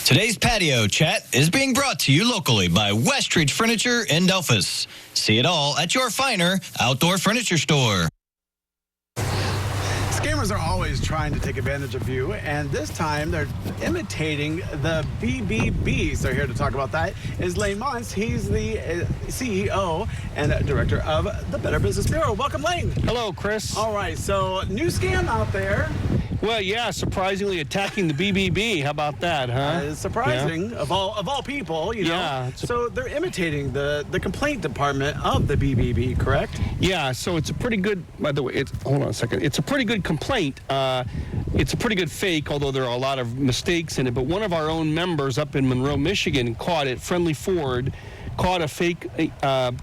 Today's patio chat is being brought to you locally by Westridge Furniture in Delphus. See it all at your finer outdoor furniture store. Scammers are always trying to take advantage of you, and this time they're imitating the BBB. So here to talk about that is Lane Montz. He's the CEO and director of the Better Business Bureau. Welcome, Lane. Hello, Chris. All right, so new scam out there. Well, yeah, surprisingly attacking the BBB. How about that, huh? It's surprising, yeah. of all people, you know. Yeah. So they're imitating the complaint department of the BBB, correct? Yeah, so it's a pretty good, by the way, hold on a second. It's a pretty good complaint. It's a pretty good fake, although there are a lot of mistakes in it. But one of our own members up in Monroe, Michigan, caught it. Friendly Ford caught a fake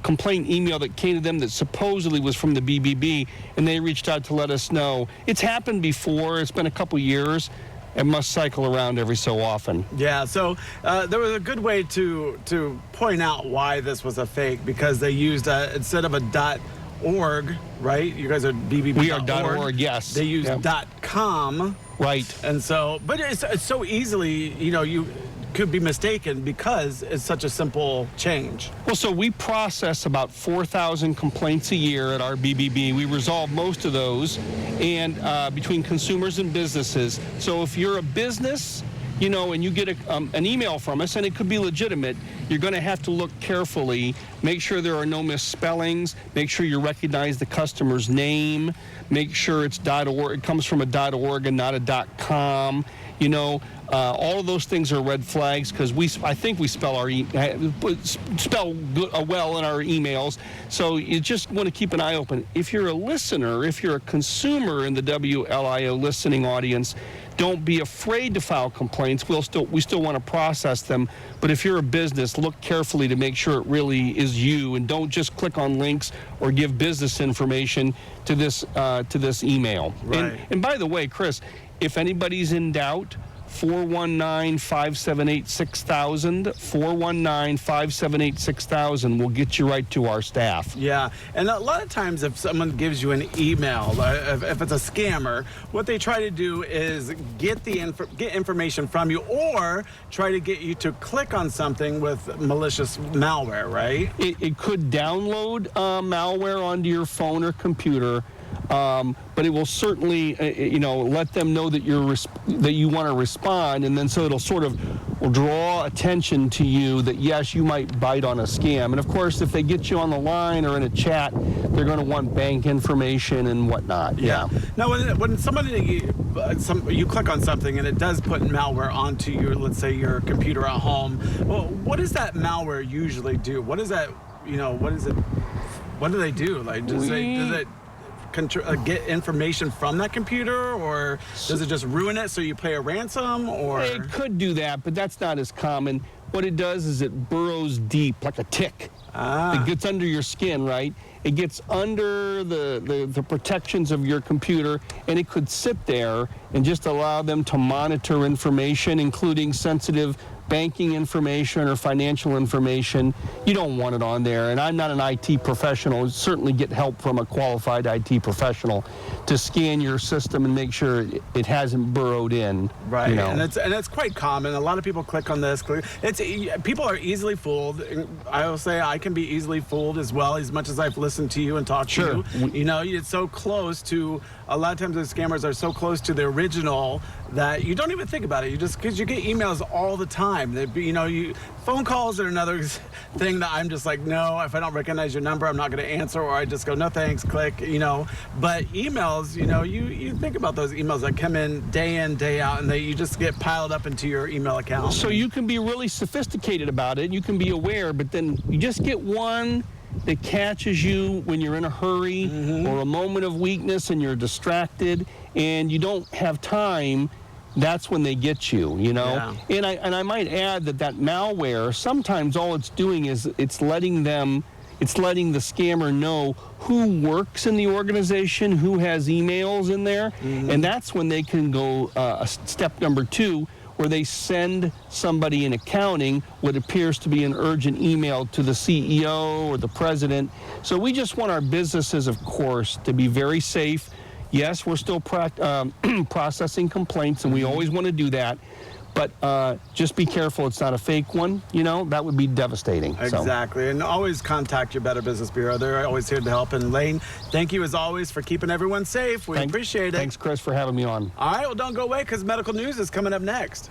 complaint email that came to them that supposedly was from the BBB, and they reached out to let us know. It's happened before. It's been a couple years. It must cycle around every so often. Yeah, so there was a good way to point out why this was a fake, because they used, instead of a .org, right? You guys are BBB. We are .org, yes. They use .com. Right. And so, but it's so easily, you know, you could be mistaken because it's such a simple change. Well, so we process about 4,000 complaints a year at our BBB. We resolve most of those, and between consumers and businesses. So if you're a business, you know, and you get an email from us, and it could be legitimate, you're going to have to look carefully, make sure there are no misspellings, make sure you recognize the customer's name, make sure it's .org, it comes from a .org and not a .com, you know. All of those things are red flags, because I think we spell well in our emails. So you just want to keep an eye open. If you're a listener, if you're a consumer in the WLIO listening audience, don't be afraid to file complaints. We still want to process them. But if you're a business, look carefully to make sure it really is you, and don't just click on links or give business information to this email. Right. And by the way, Chris, if anybody's in doubt, 419-578-6000, 419-578-6000 will get you right to our staff. Yeah, and a lot of times if someone gives you an email, if it's a scammer, what they try to do is get information from you, or try to get you to click on something with malicious malware, right? It could download malware onto your phone or computer. But it will certainly, let them know that you want to respond, and then so it'll sort of draw attention to you that, yes, you might bite on a scam. And of course, if they get you on the line or in a chat, they're going to want bank information and whatnot. Yeah. Now, when you click on something and it does put malware onto your, let's say, your computer at home, well, what does that malware usually do? What is that? What do they do? Like, does it get information from that computer, or does it just ruin it so you pay a ransom? Or it could do that, but that's not as common. What it does is it burrows deep like a tick. It gets under your skin, right? It gets under the protections of your computer, and it could sit there and just allow them to monitor information, including sensitive banking information or financial information. You don't want it on there, and I'm not an IT professional. Certainly get help from a qualified IT professional to scan your system and make sure it hasn't burrowed in. Right, you know. and it's quite common. A lot of people click on this. People are easily fooled. I will say I can be easily fooled as well, as much as I've listened to you and talked to you. You know, it's so close to, a lot of times the scammers are so close to the original that you don't even think about it. Because you get emails all the time. Phone calls are another thing that I'm just like, no, if I don't recognize your number, I'm not going to answer, or I just go, no thanks, click, But emails, you think about those emails that come in, day out, and you just get piled up into your email account. So you can be really sophisticated about it. You can be aware, but then you just get one that catches you when you're in a hurry or a moment of weakness and you're distracted and you don't have time. That's when they get you, Yeah. And I might add that malware, sometimes all it's doing is it's letting the scammer know who works in the organization, who has emails in there, and that's when they can go step number 2, where they send somebody in accounting what appears to be an urgent email to the CEO or the president. So we just want our businesses, of course, to be very safe. Yes, we're still processing complaints, and we always want to do that. But just be careful it's not a fake one. You know, that would be devastating. Exactly. And always contact your Better Business Bureau. They're always here to help. And Lane, thank you as always for keeping everyone safe. We appreciate it. Thanks, Chris, for having me on. All right, well, don't go away because medical news is coming up next.